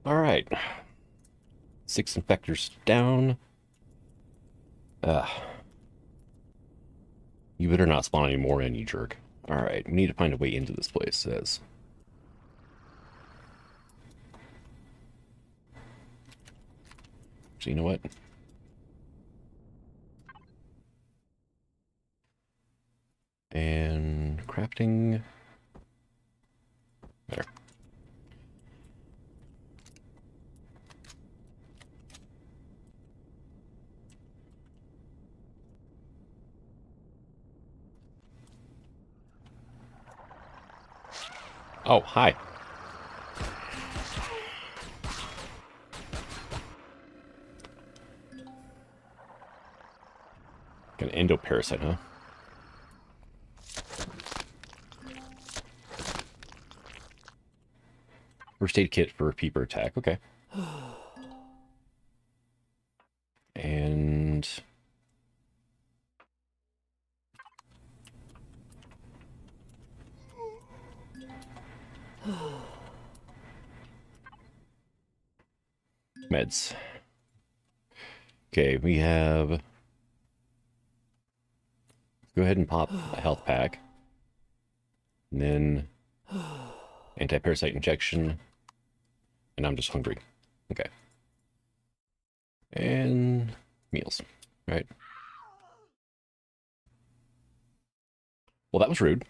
Alright. 6 infectors down. You better not spawn any more in, you jerk. Alright, we need to find a way into this place, it says. So you know what? And crafting. There. Oh, hi. An endoparasite, huh? First aid kit for a peeper attack. Okay. And meds. Okay, we have. Go ahead and pop a health pack. And then anti-parasite injection. And I'm just hungry. Okay. And meals. All right. Well, that was rude.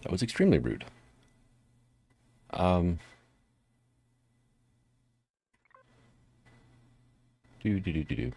That was extremely rude. Do.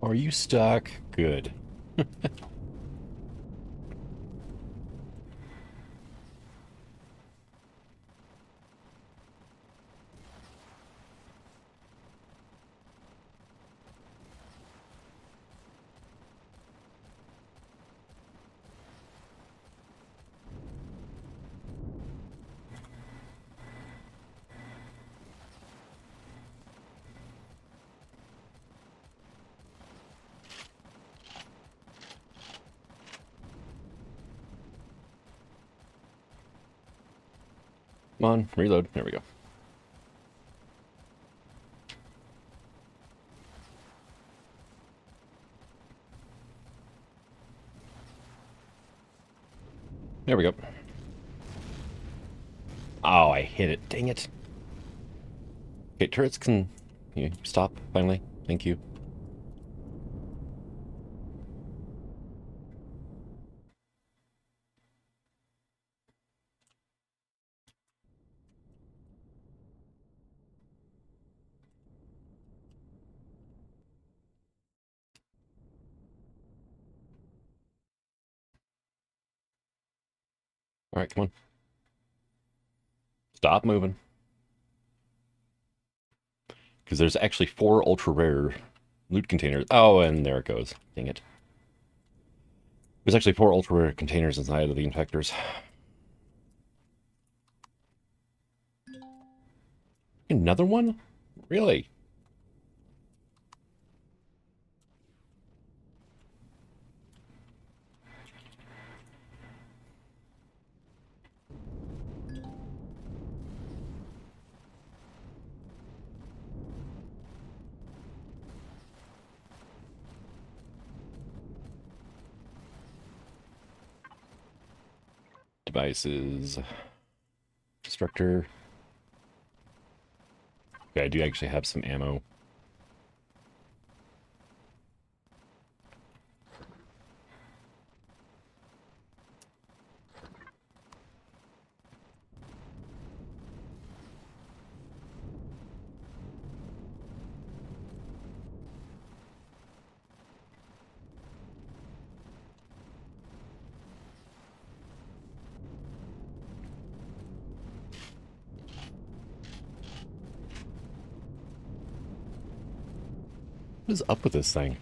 Are you stuck? Good. Come on, reload. There we go. There we go. Oh, I hit it. Dang it. Okay, turrets can you stop finally? Thank you. All right, come on. Stop moving. Because there's actually 4 ultra rare loot containers. Oh, and there it goes. Dang it. There's actually 4 ultra rare containers inside of the infectors. Another one? Really? Devices. Destructor. Okay, I do actually have some ammo. is up with this thing?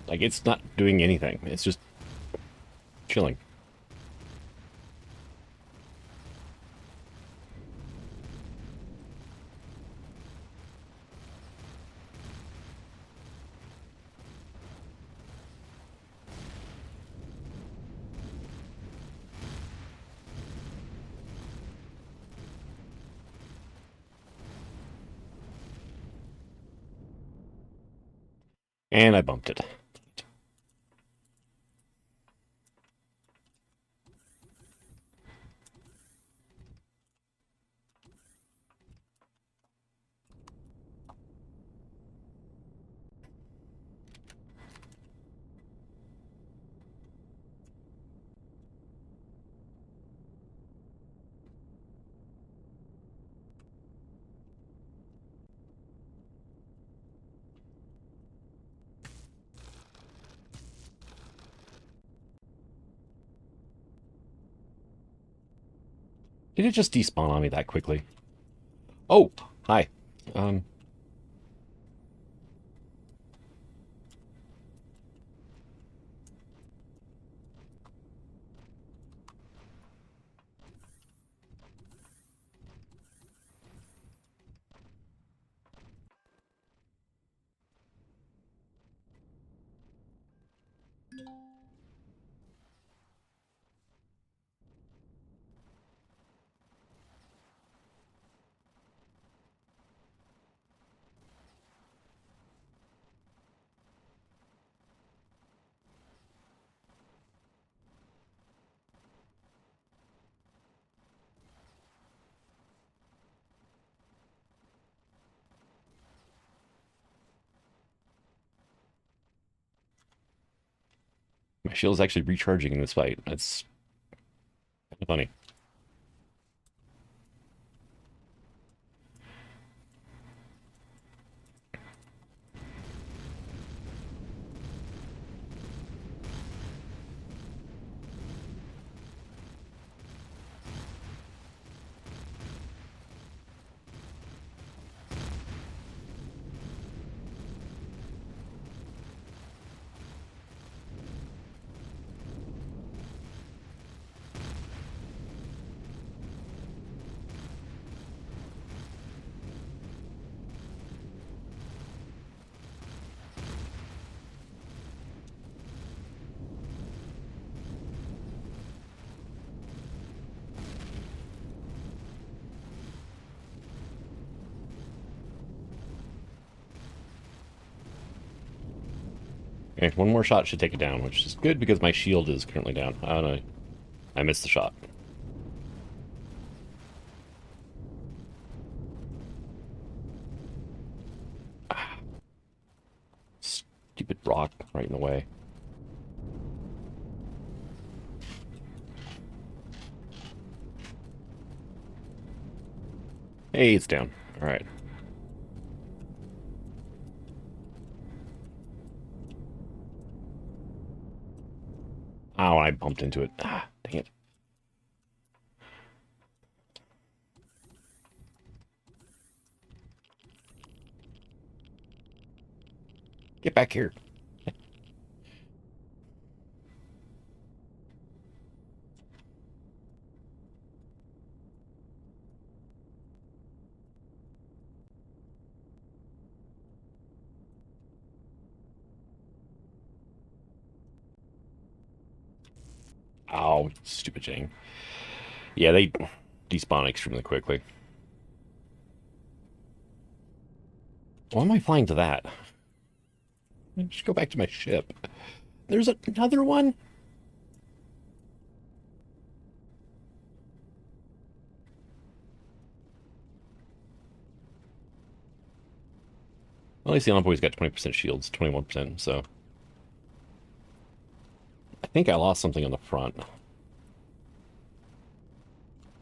Like, it's not doing anything. It's just chilling. And I bumped it. Did it just despawn on me that quickly? Oh, hi. Um, my shield is actually recharging in this fight. That's kind of funny. Okay, one more shot should take it down, which is good because my shield is currently down. I don't know. I missed the shot. Ah, stupid rock right in the way. Hey, it's down. All right. Oh, I bumped into it. Ah, dang it. Get back here. Oh, stupid Jane. Yeah, they despawn extremely quickly. Why am I flying to that? I should go back to my ship. There's another one? Well, at least the envoy's got 20% shields, 21%, so... I think I lost something on the front.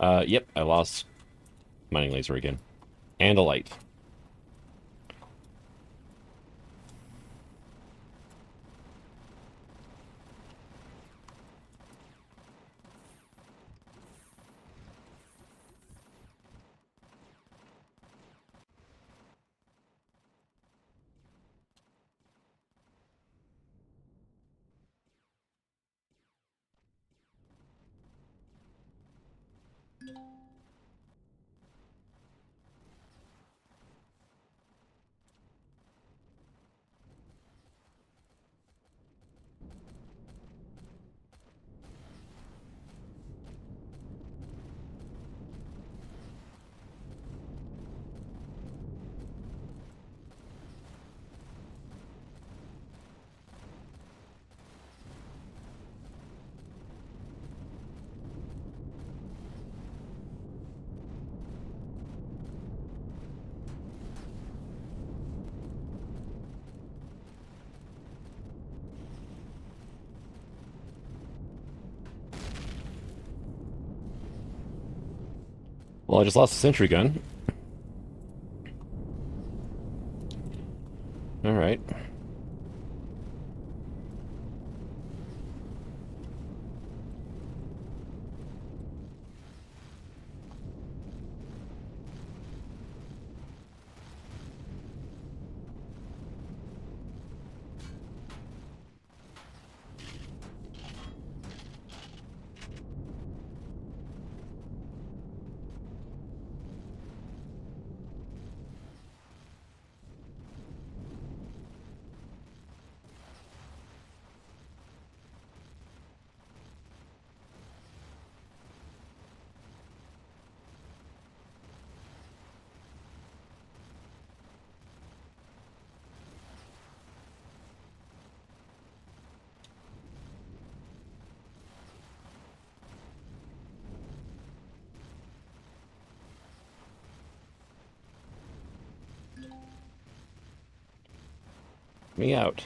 Yep, I lost mining laser again. And a light. Well, I just lost the sentry gun. Alright. Me out.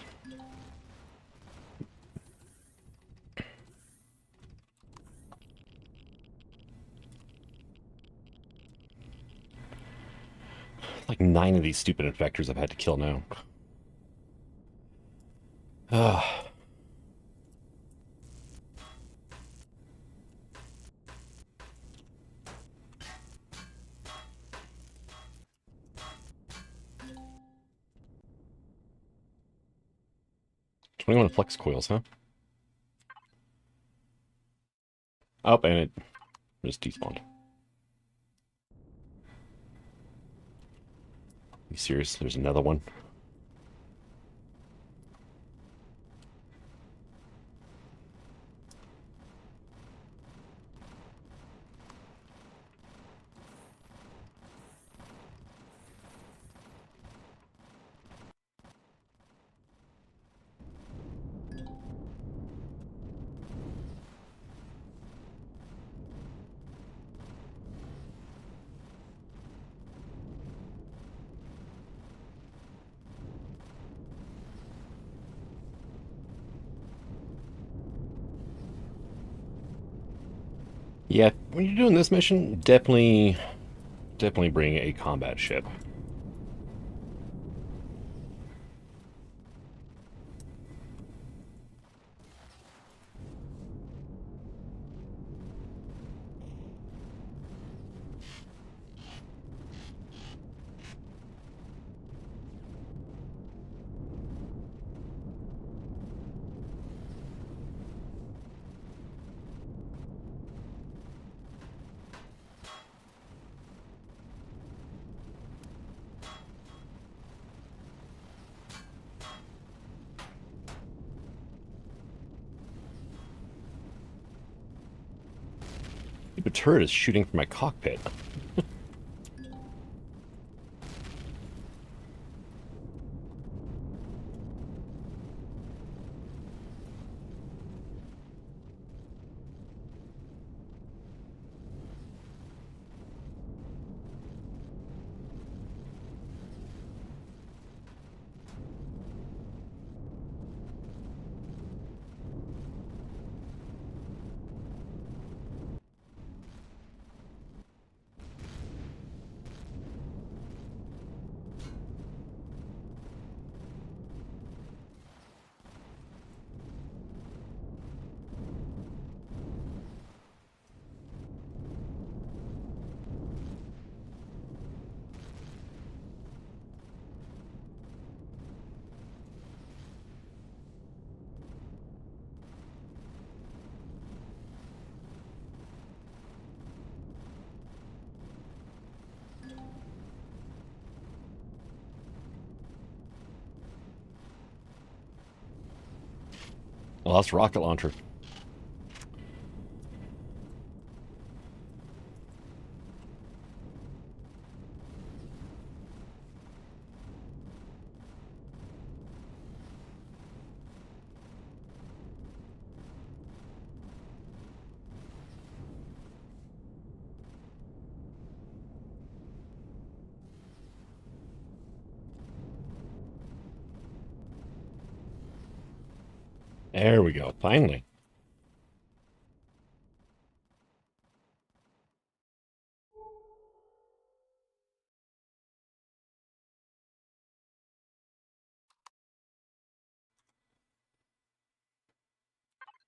Like 9 of these stupid infectors I've had to kill now. Ah. 21 flex coils, huh? Oh, and it just despawned. You serious? There's another one? Yeah, when you're doing this mission, definitely bring a combat ship. The turret is shooting from my cockpit. I lost rocket launcher. There we go, finally.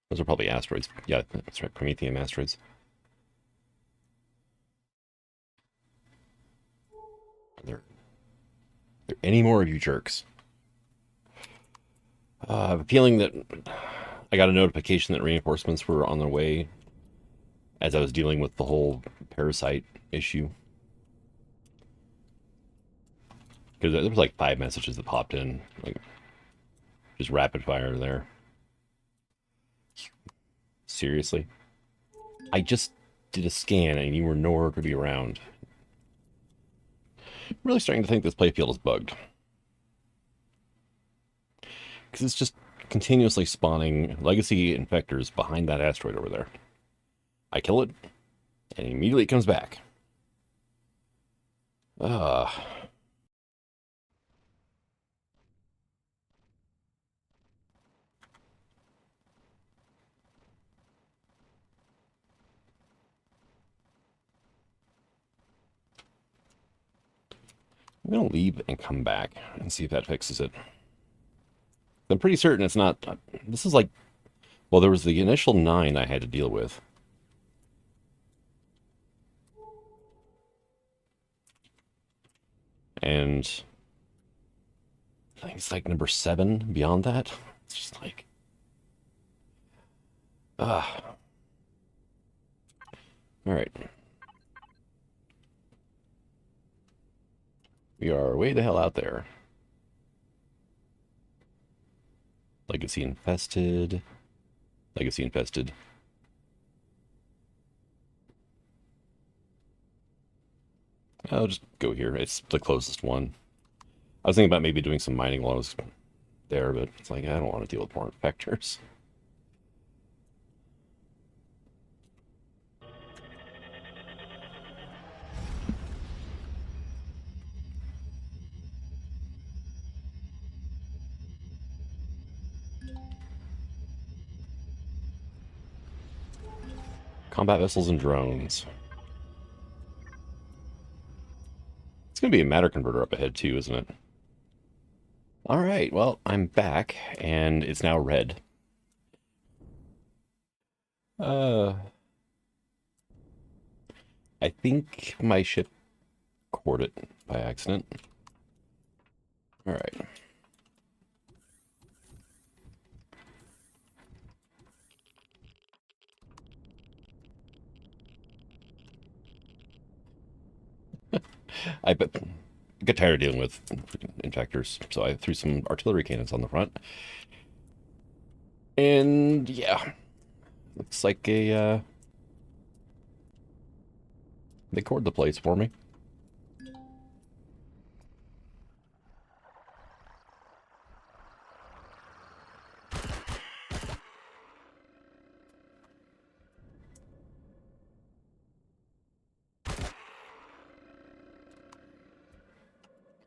Those are probably asteroids. Yeah, that's right. Promethean asteroids. Are there any more of you jerks? I have a feeling that I got a notification that reinforcements were on their way as I was dealing with the whole parasite issue. Because there was like 5 messages that popped in, like just rapid fire there. Seriously? I just did a scan and you were nowhere to be around. I'm really starting to think this playfield is bugged. Because it's just continuously spawning legacy infectors behind that asteroid over there. I kill it, and immediately it comes back. Ah. I'm going to leave and come back and see if that fixes it. I'm pretty certain it's not. This is like. Well, there was the initial 9 I had to deal with. And I think it's like number 7 beyond that. It's just like. Ah. All right. We are way the hell out there. Legacy infested. Legacy infested. I'll just go here. It's the closest one. I was thinking about maybe doing some mining while I was there, but it's like, I don't want to deal with more infectors. Combat vessels and drones. It's going to be a matter converter up ahead too, isn't it? All right, well, I'm back, and it's now red. Uh, I think my ship cored it by accident. All right. I get tired of dealing with infectors, so I threw some artillery cannons on the front. And yeah, looks like a they cored the place for me.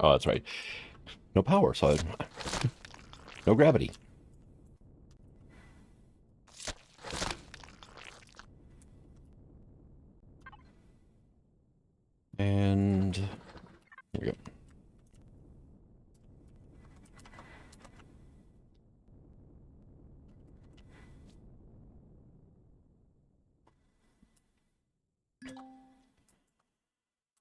Oh, that's right. No power, so no gravity. And here we go.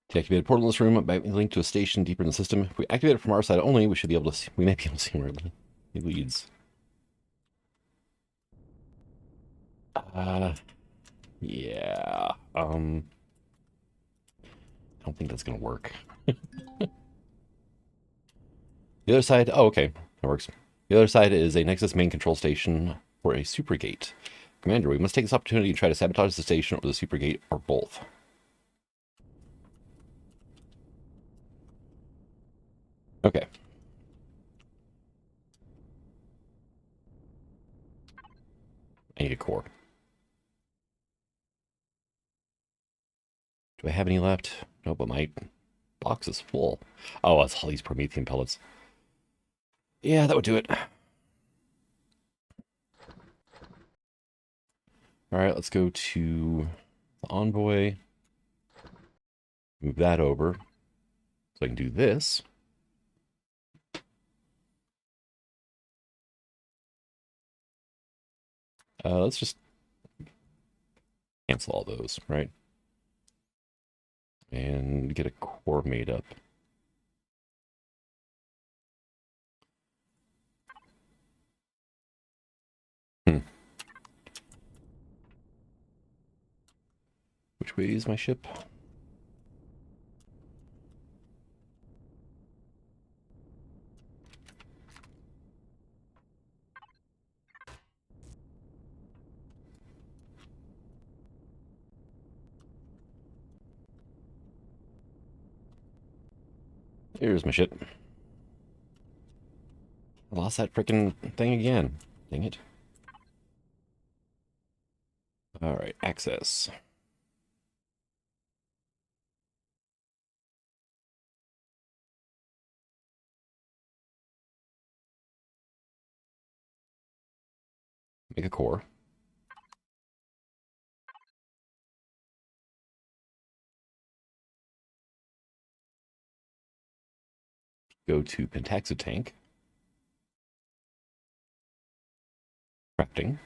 To activate a portal in this room, might be linked to a station deeper in the system. If we activate it from our side only, we should be able to see, we may be able to see where it leads. Yeah. I don't think that's gonna work. The other side, oh, okay, that works. The other side is a Nexus main control station for a supergate. Commander, we must take this opportunity to try to sabotage the station or the supergate, or both. Okay. I need a core. Do I have any left? No, but my box is full. Oh, it's all these Promethean pellets. Yeah, that would do it. All right, let's go to the envoy. Move that over. So I can do this. Let's just cancel all those, right? And get a core made up. Which way is my ship? Here's my ship. I lost that freaking thing again. Dang it. Alright, access. Make a core. Go to Pentaxo tank. Crafting.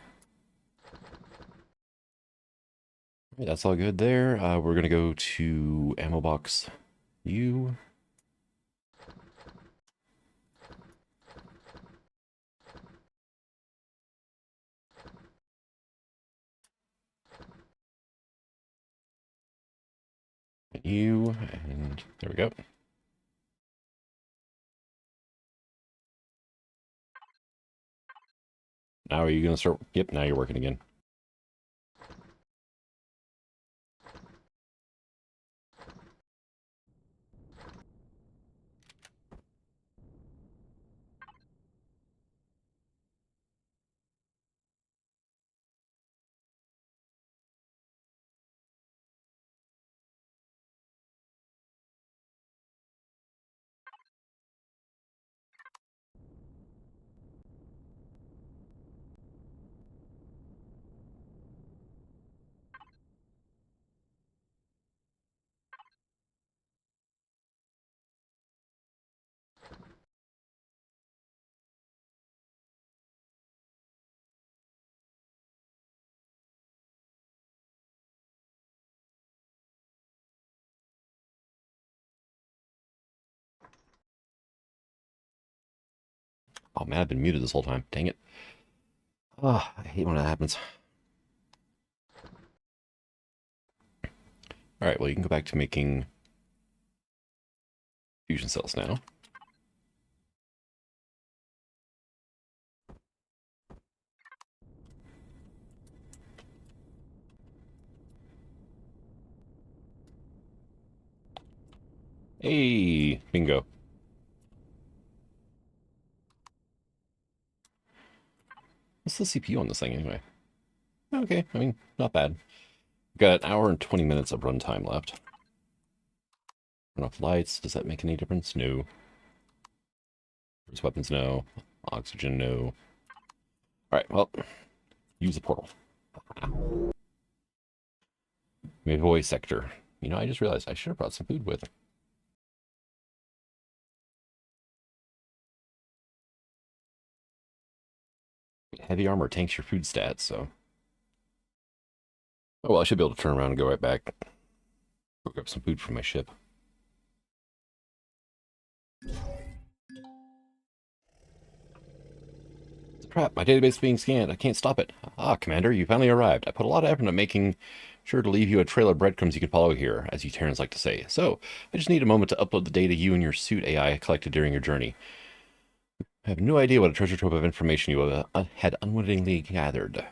Right, that's all good there. We're going to go to ammo box U. U, and there we go. Now are you going to start? Yep, now you're working again. Oh man, I've been muted this whole time. Dang it. Oh, I hate when that happens. All right, well, you can go back to making fusion cells now. Hey, bingo. What's the CPU on this thing anyway? Okay, I mean, not bad. Got an hour and 20 minutes of runtime left. Enough lights. Does that make any difference? No. First weapons, no. Oxygen, no. Alright, well, use the portal. Midway sector. You know, I just realized I should have brought some food with. Heavy armor tanks your food stats, so. Oh, well, I should be able to turn around and go right back. Go grab some food from my ship. It's a trap. My database is being scanned. I can't stop it. Ah, Commander, you finally arrived. I put a lot of effort into making sure to leave you a trail of breadcrumbs you can follow here, as you Terrans like to say. So, I just need a moment to upload the data you and your suit AI collected during your journey. I have no idea what a treasure trove of information you had unwittingly gathered.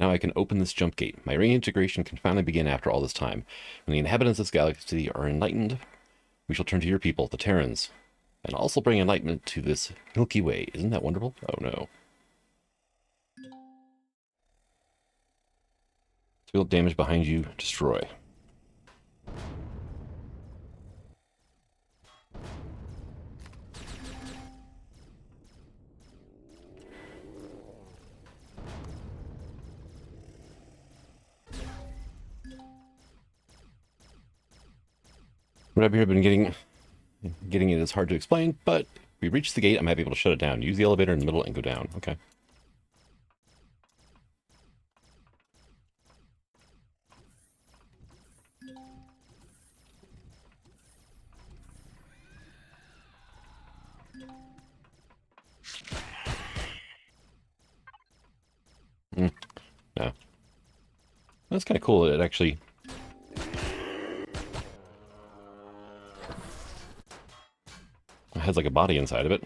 Now I can open this jump gate. My reintegration can finally begin after all this time. When the inhabitants of this galaxy are enlightened, we shall turn to your people, the Terrans, and also bring enlightenment to this Milky Way. Isn't that wonderful? Oh no. Field damage behind you. Destroy. What I've been getting it is hard to explain, but we reached the gate. I might be able to shut it down. Use the elevator in the middle and go down. Okay. No. That's kind of cool. It actually... has like a body inside of it.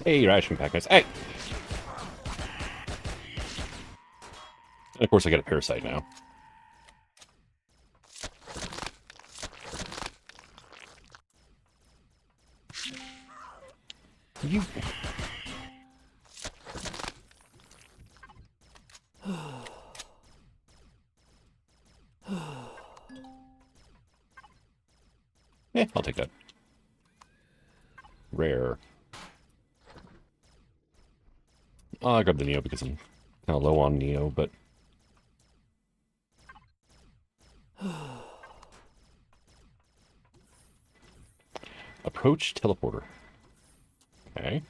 Hey, ration pack nice. Hey! And of course I got a parasite now. You... Yeah, I'll take that. Rare. Oh, I grabbed the Neo because I'm kind of low on Neo, but... Approach teleporter. Okay.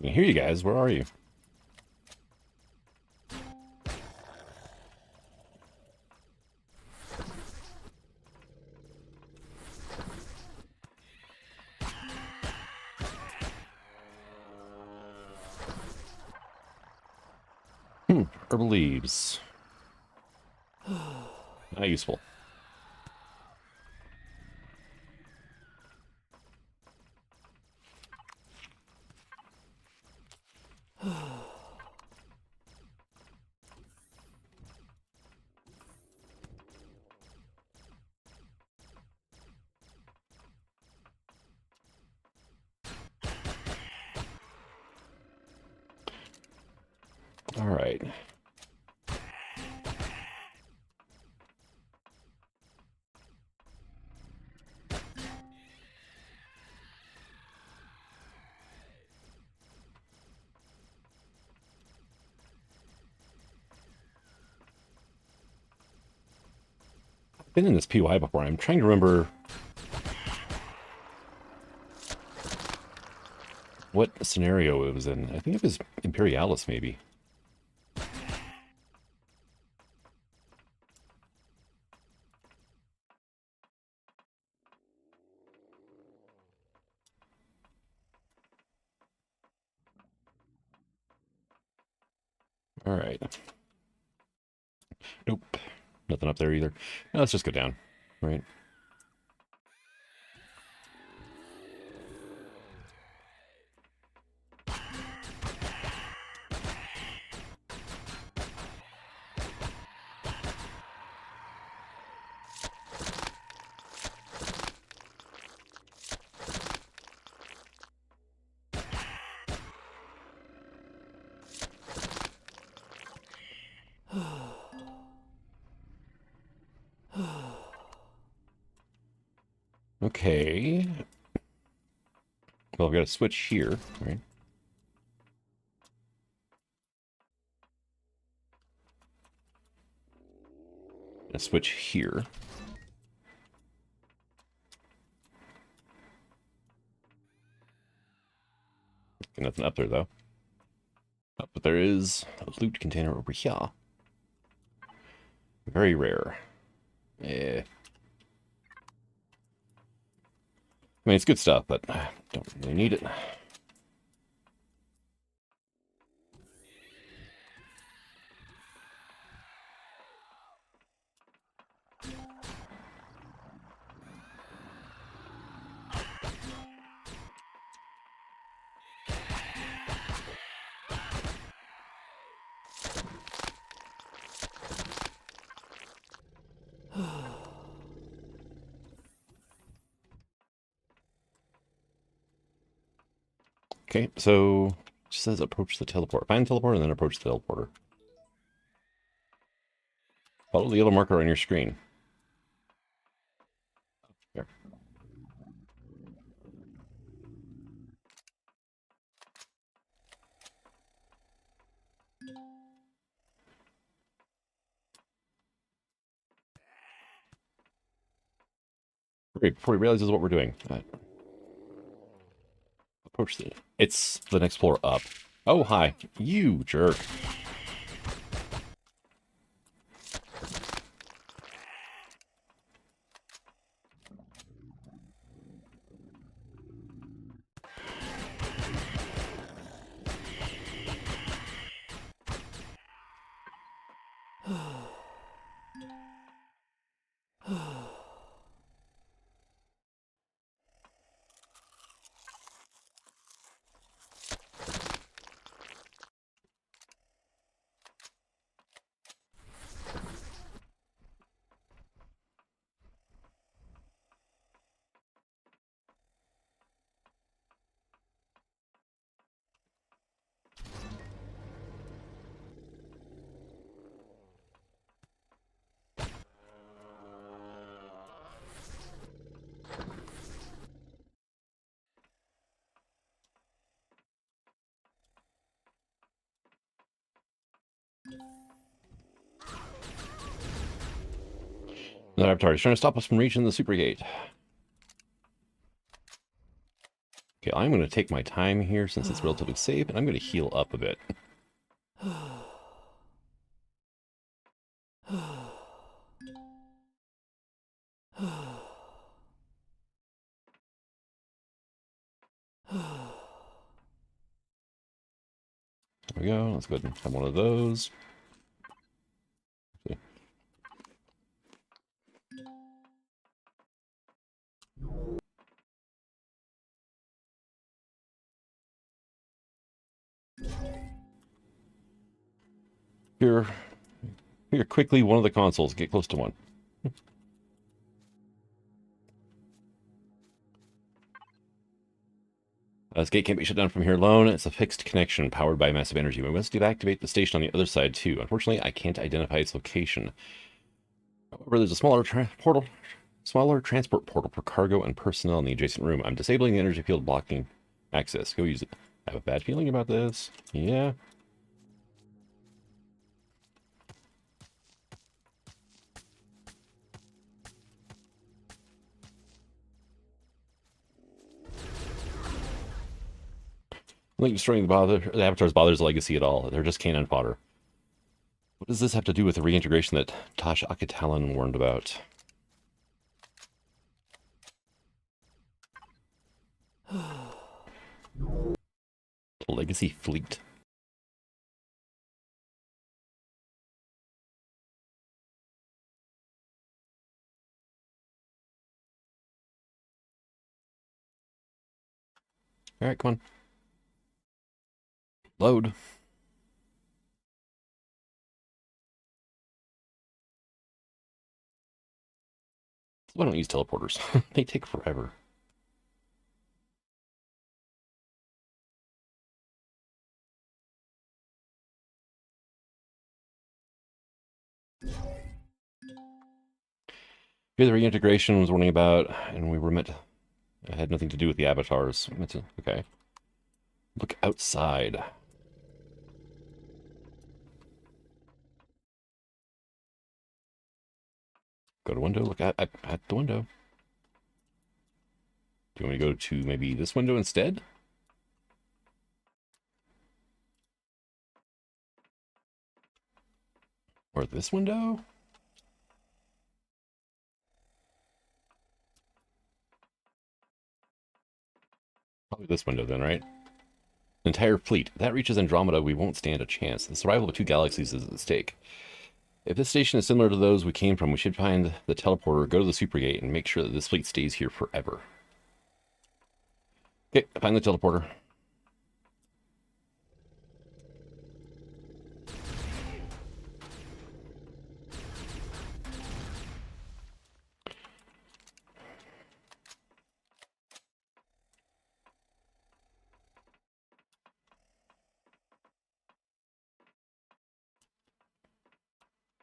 I can hear you guys. Where are you? Herbal leaves. Not useful. All right. I've been in this PY before. I'm trying to remember what scenario it was in. I think it was Imperialis, maybe. All right. Nope. Nothing up there either. No, let's just go down. Right. Okay. Well, I've got to switch here, right? A switch here. Nothing up there, though. Oh, but there is a loot container over here. Very rare. Yeah. I mean, it's good stuff, but I don't really need it. Okay, so it just says approach the teleporter. Find the teleporter and then approach the teleporter. Follow the yellow marker on your screen. Here. Great, before he realizes what we're doing. Approach the... It's the next floor up. Oh, hi. You jerk. The avatar is trying to stop us from reaching the super gate. Okay, I'm going to take my time here since it's relatively safe, and I'm going to heal up a bit. There we go. Let's go ahead and have one of those. Okay. Here quickly, one of the consoles. Get close to one. This gate can't be shut down from here alone. It's a fixed connection powered by massive energy. We must deactivate the station on the other side too. Unfortunately, I can't identify its location. However, there's a smaller transport portal for cargo and personnel in the adjacent room. I'm disabling the energy field blocking access. Go use it. I have a bad feeling about this. Yeah. I think destroying the Avatar's bothers legacy at all. They're just cannon fodder. What does this have to do with the reintegration that Tosh Akitalan warned about? The legacy fleet. Alright, come on. Load. Why don't use teleporters? They take forever. Here the reintegration was warning about, and we were meant... It had nothing to do with the avatars. Okay. Look outside. Go to window, look at the window. Do you want me to go to maybe this window instead? Or this window? Probably this window then, right? Entire fleet. If that reaches Andromeda, we won't stand a chance. The survival of two galaxies is at stake. If this station is similar to those we came from, we should find the teleporter, go to the supergate, and make sure that this fleet stays here forever. Okay, find the teleporter.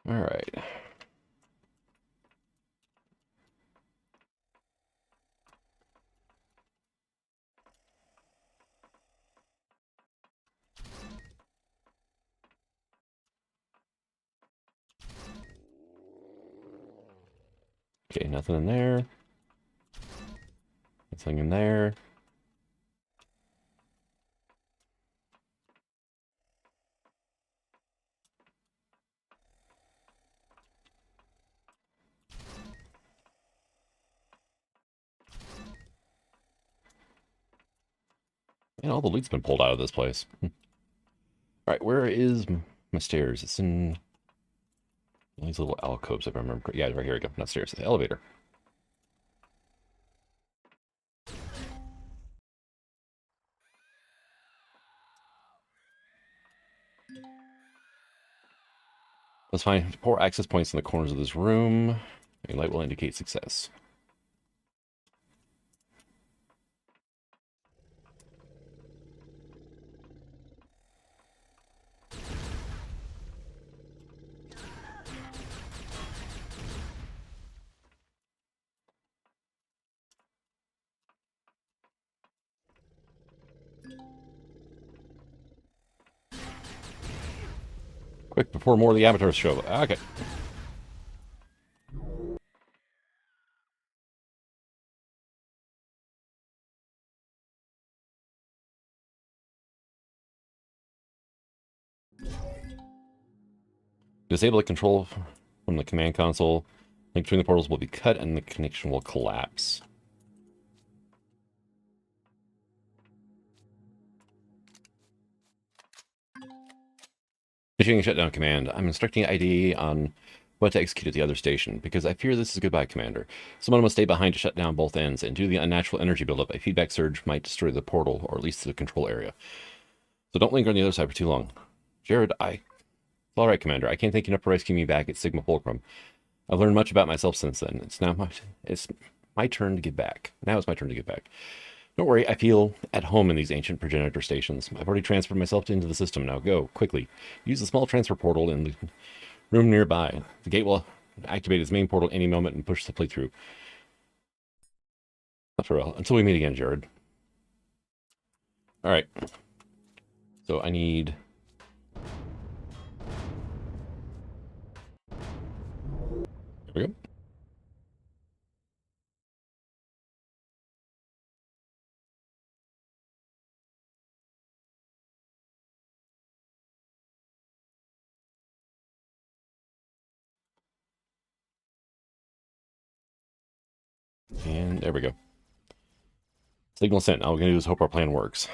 All right. Okay, nothing in there. Nothing in there. And all the loot's been pulled out of this place. All right, where is my stairs? It's in these little alcoves, if I remember. Yeah, right here we go. Not stairs, the elevator. Let's find 4 access points in the corners of this room. A light will indicate success. Quick, before more of the avatars show up. Okay. Disable the control from the command console. Link between the portals will be cut and the connection will collapse. Issuing a shutdown command. I'm instructing ID on what to execute at the other station, because I fear this is goodbye, Commander. Someone must stay behind to shut down both ends, and due to the unnatural energy buildup, a feedback surge might destroy the portal, or at least the control area. So don't linger on the other side for too long. Jared, all right, Commander. I can't thank you enough for rescuing me back at Sigma Fulcrum. I've learned much about myself since then. It's my turn to give back. Now it's my turn to give back. Don't worry, I feel at home in these ancient progenitor stations. I've already transferred myself into the system. Now go, quickly. Use the small transfer portal in the room nearby. The gate will activate its main portal any moment and push the plate through. Not for real. Until we meet again, Jared. All right. So I need... There we go. And there we go. Signal sent. All we're going to do is hope our plan works.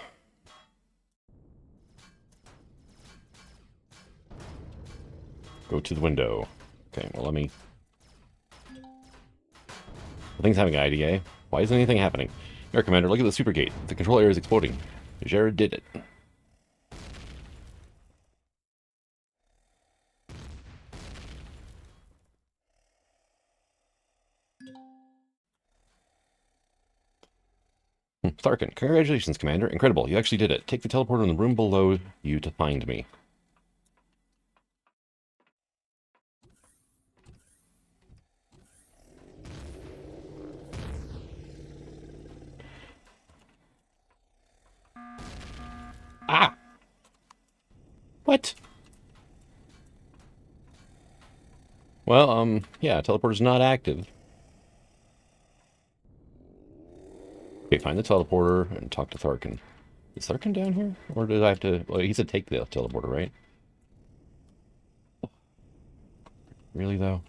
Go to the window. Okay, well, let me... Nothing's having IDA. Why isn't anything happening? Air Commander, look at the super gate. The control area is exploding. Jared did it. Tharkin, congratulations, Commander. Incredible. You actually did it. Take the teleporter in the room below you to find me. Ah! What? Well, yeah, teleporter's not active. Okay, find the teleporter and talk to Tharkin. Is Tharkin down here? Or did I have to... Well, he said take the teleporter, right? Really, though?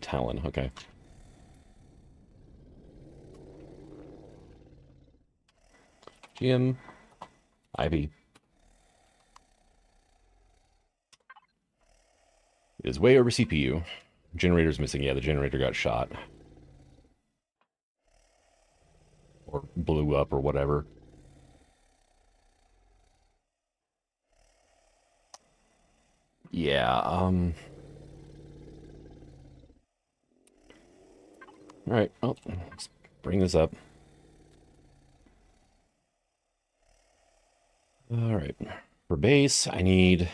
Talon, okay. GM. Ivy. It is way over CPU. Generator's missing. Yeah, the generator got shot. Or blew up or whatever. Yeah, Alright, well, let's bring this up. All right. For base, I need,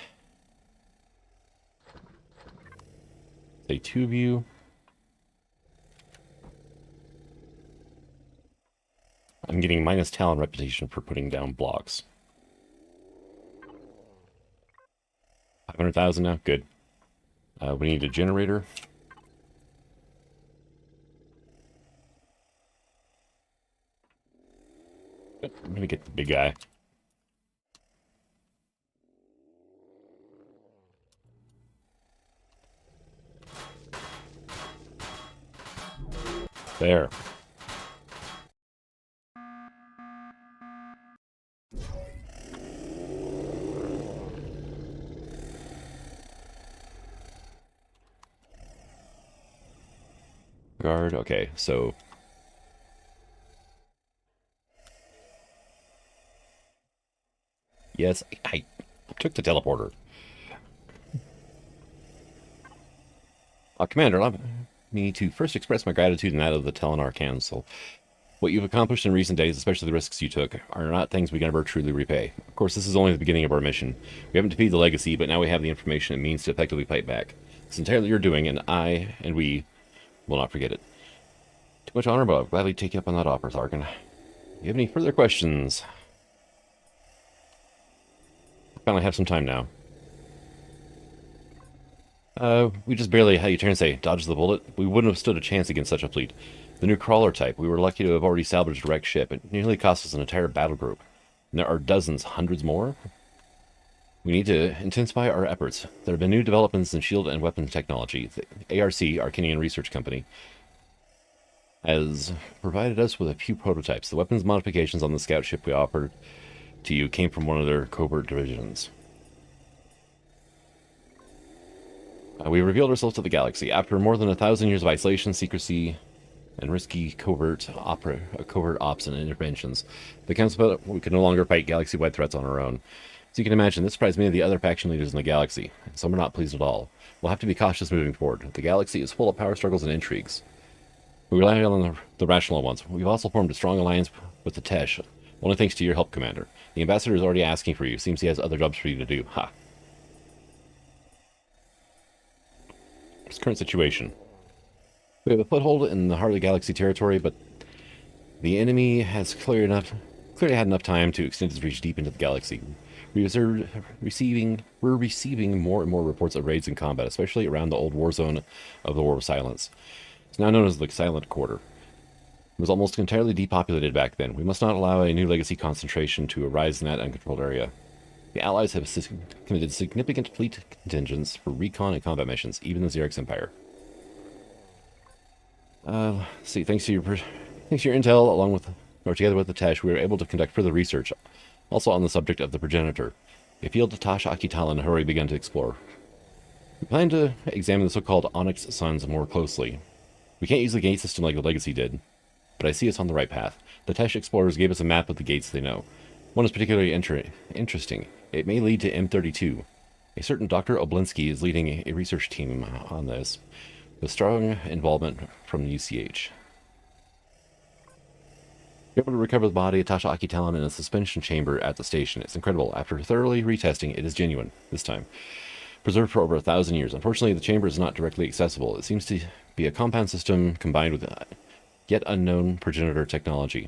say, 2 of you. I'm getting minus talent reputation for putting down blocks. 500,000 now? Good. We need a generator. I'm gonna get the big guy. There. Guard, okay, so... Yes, I took the teleporter. Commander, allow me to first express my gratitude and that of the Telenar Council. What you've accomplished in recent days, especially the risks you took, are not things we can ever truly repay. Of course, this is only the beginning of our mission. We haven't defeated the Legacy, but now we have the information it means to effectively fight back. It's entirely your doing, and I and we will not forget it. Too much honor, but I'll gladly take you up on that offer, Tharkin. You have any further questions? I finally have some time now. We just barely, how you turn and say, dodged the bullet. We wouldn't have stood a chance against such a fleet. The new crawler type, we were lucky to have already salvaged a wrecked ship. It nearly cost us an entire battle group. And there are dozens, hundreds more. We need to intensify our efforts. There have been new developments in shield and weapons technology. The ARC, Arcanian Research Company, has provided us with a few prototypes. The weapons modifications on the scout ship we offered to you came from one of their covert divisions. We revealed ourselves to the galaxy. After more than 1,000 years of isolation, secrecy, and risky covert ops and interventions, the Council felt we could no longer fight galaxy-wide threats on our own. As you can imagine, this surprised many of the other faction leaders in the galaxy, and some are not pleased at all. We'll have to be cautious moving forward. The galaxy is full of power struggles and intrigues. We rely on the rational ones. We've also formed a strong alliance with the Tesh, only thanks to your help, Commander. The Ambassador is already asking for you. Seems he has other jobs for you to do. Ha! What's the current situation? We have a foothold in the heart of the galaxy territory, but the enemy has clearly had enough time to extend its reach deep into the galaxy. We're receiving more and more reports of raids and combat, especially around the old war zone of the War of Silence. It's now known as the Silent Quarter. It was almost entirely depopulated back then. We must not allow a new legacy concentration to arise in that uncontrolled area. The Allies have committed significant fleet contingents for recon and combat missions, even the Xerix Empire. Let's see, thanks to your intel, together with the Tesh, we were able to conduct further research, also on the subject of the progenitor, a field Tash Akitalan had already begun to explore. We plan to examine the so-called Onyx Suns more closely. We can't use the gate system like the Legacy did, but I see us on the right path. The Tesh explorers gave us a map of the gates they know. One is particularly interesting. It may lead to M32. A certain Dr. Oblinsky is leading a research team on this, with strong involvement from the UCH. We're able to recover the body of Tasha Akitalan in a suspension chamber at the station. It's incredible. After thoroughly retesting, it is genuine, this time. Preserved for over 1,000 years. Unfortunately, the chamber is not directly accessible. It seems to be a compound system combined with yet unknown progenitor technology.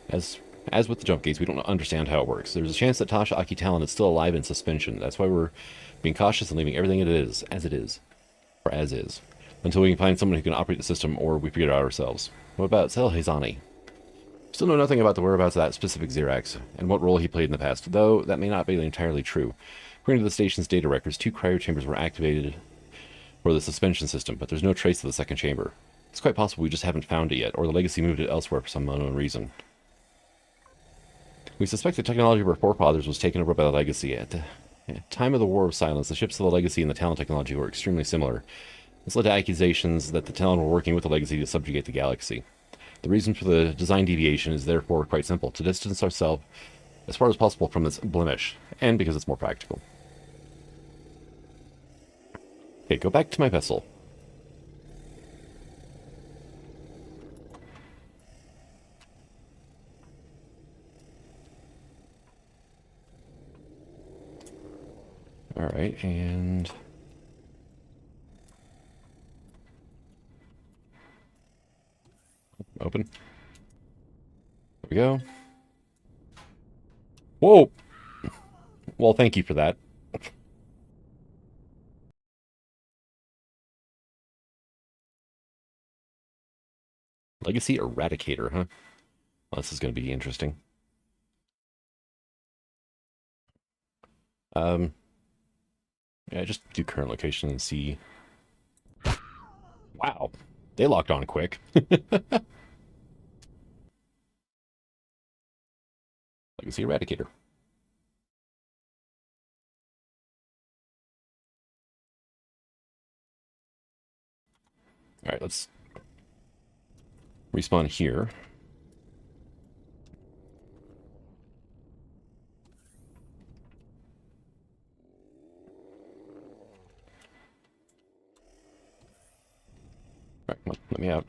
As with the jump gates, we don't understand how it works. There's a chance that Tasha Akitalan is still alive in suspension. That's why we're being cautious and leaving everything as is, until we can find someone who can operate the system, or we figure it out ourselves. What about Sel Hazani? Still know nothing about the whereabouts of that specific Xerax, and what role he played in the past, though that may not be entirely true. According to the station's data records, 2 cryo chambers were activated for the suspension system, but there's no trace of the second chamber. It's quite possible we just haven't found it yet, or the Legacy moved it elsewhere for some unknown reason. We suspect the technology of our forefathers was taken over by the Legacy. At the time of the War of Silence, the ships of the Legacy and the Talon technology were extremely similar. This led to accusations that the Talon were working with the Legacy to subjugate the galaxy. The reason for the design deviation is therefore quite simple: to distance ourselves as far as possible from this blemish, and because it's more practical. Okay, go back to my vessel. Alright, and... Open. There we go. Whoa! Well, thank you for that. Legacy Eradicator, huh? Well, this is going to be interesting. Yeah, just do current location and see. Wow, they locked on quick. Legacy Eradicator. All right, let's respawn here. All right, come on, let me out.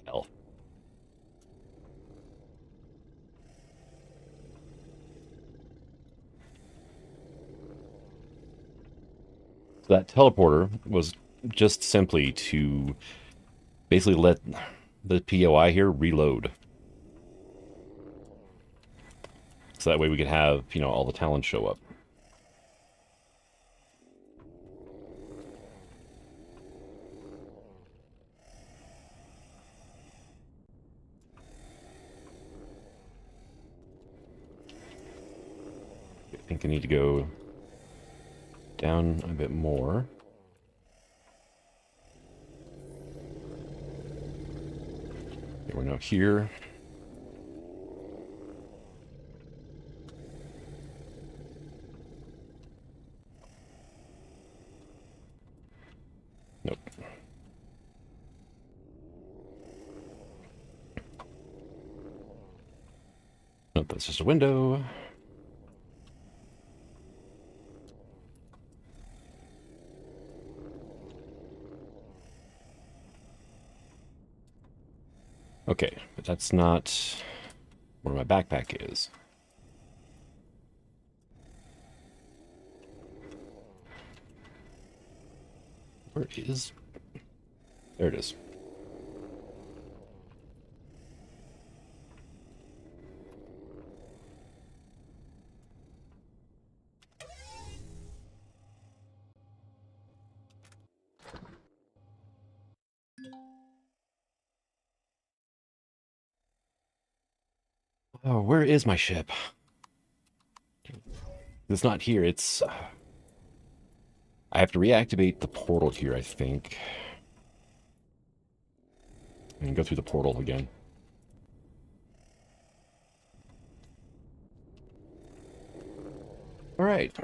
Hell. So that teleporter was just simply to basically let the POI here reload. So that way we could have, you know, all the talents show up. I think I need to go down a bit more. We're now here. Nope. Nope, that's just a window. Okay, but that's not where my backpack is. Where is... There it is. Oh, where is my ship? It's not here, it's... I have to reactivate the portal here, I think. And go through the portal again. Alright.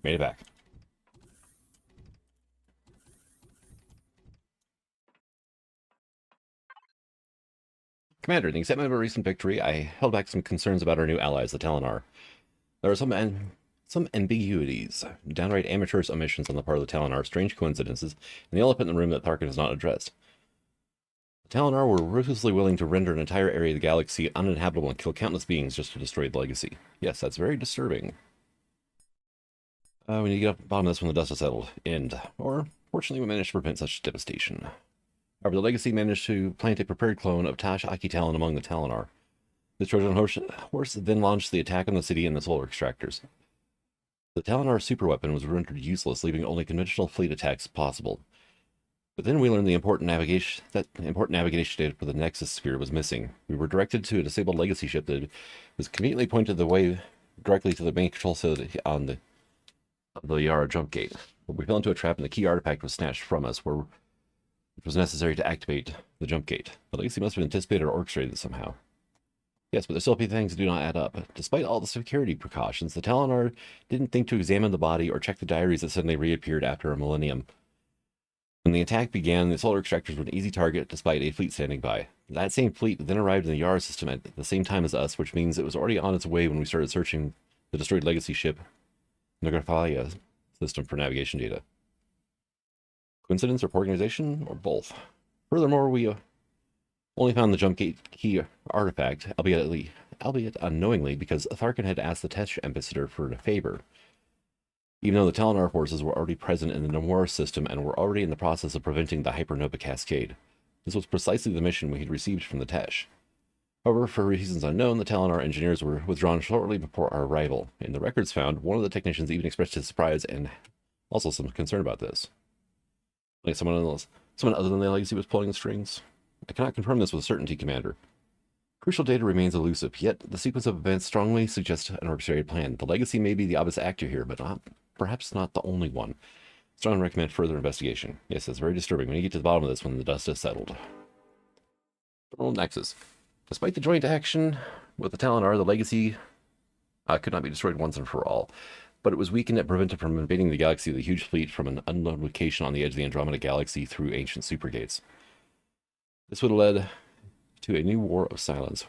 Made it back. Commander, in the excitement of a recent victory, I held back some concerns about our new allies, the Talanar. There are some ambiguities, downright amateurish omissions on the part of the Talanar, strange coincidences, and the elephant in the room that Tharkin has not addressed. The Talanar were ruthlessly willing to render an entire area of the galaxy uninhabitable and kill countless beings just to destroy the legacy. Yes, that's very disturbing. We need to get up the bottom of this when the dust has settled. End. Or, fortunately, we managed to prevent such devastation. However, the legacy managed to plant a prepared clone of Tash Akitalon among the Talanar. The Trojan horse then launched the attack on the city and the solar extractors. The Talanar superweapon was rendered useless, leaving only conventional fleet attacks possible. But then we learned the important navigation data for the Nexus sphere was missing. We were directed to a disabled legacy ship that was conveniently pointed the way directly to the main control facility on the Yara jump gate. But we fell into a trap and the key artifact was snatched from us, where it was necessary to activate the jump gate. The legacy must have anticipated or orchestrated it somehow. Yes, but there still be things that do not add up. Despite all the security precautions, the Talanar didn't think to examine the body or check the diaries that suddenly reappeared after a millennium. When the attack began, the solar extractors were an easy target despite a fleet standing by. That same fleet then arrived in the Yara system at the same time as us, which means it was already on its way when we started searching the destroyed legacy ship, Nographalia system for navigation data. Coincidence or poor organization, or both? Furthermore, we Only found the jump gate key artifact, albeit unknowingly, because Tharkin had asked the Tesh ambassador for a favor. Even though the Telenar forces were already present in the Nomura system and were already in the process of preventing the hypernova cascade. This was precisely the mission we had received from the Tesh. However, for reasons unknown, the Telenar engineers were withdrawn shortly before our arrival. In the records found, one of the technicians even expressed his surprise and also some concern about this. Like someone other than the Legacy was pulling the strings? I cannot confirm this with certainty, Commander. Crucial data remains elusive, yet the sequence of events strongly suggests an orchestrated plan. The Legacy may be the obvious actor here, but perhaps not the only one. Strongly recommend further investigation. Yes, it's very disturbing when you get to the bottom of this when the dust has settled. Terminal Nexus. Despite the joint action with the Telenar, the Legacy could not be destroyed once and for all, but it was weakened and prevented from invading the galaxy with a huge fleet from an unknown location on the edge of the Andromeda Galaxy through ancient supergates. This would have led to a new war of silence,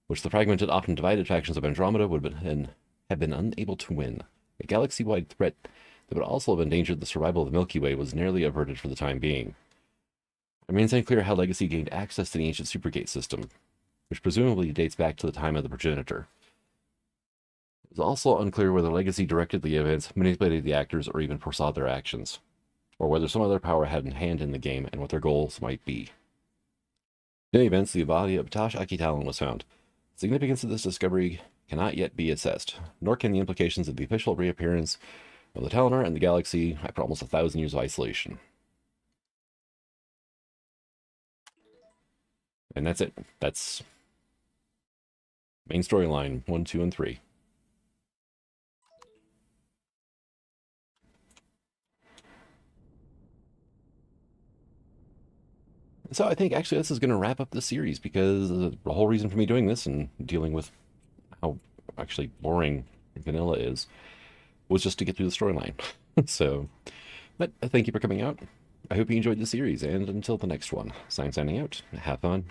which the fragmented, often divided factions of Andromeda would have been unable to win. A galaxy-wide threat that would also have endangered the survival of the Milky Way was nearly averted for the time being. It remains unclear how Legacy gained access to the ancient supergate system, which presumably dates back to the time of the progenitor. It is also unclear whether Legacy directed the events, manipulated the actors, or even foresaw their actions, or whether some other power had a hand in the game and what their goals might be. In any events, the body of Tash Akitalan was found. The significance of this discovery cannot yet be assessed, nor can the implications of the official reappearance of the Telenar and the galaxy after almost 1,000 years of isolation. And that's it. That's main storyline 1, 2, and 3. So I think actually this is going to wrap up the series, because the whole reason for me doing this and dealing with how actually boring vanilla is was just to get through the storyline. So, but thank you for coming out. I hope you enjoyed the series, and until the next one, signing out. Have fun.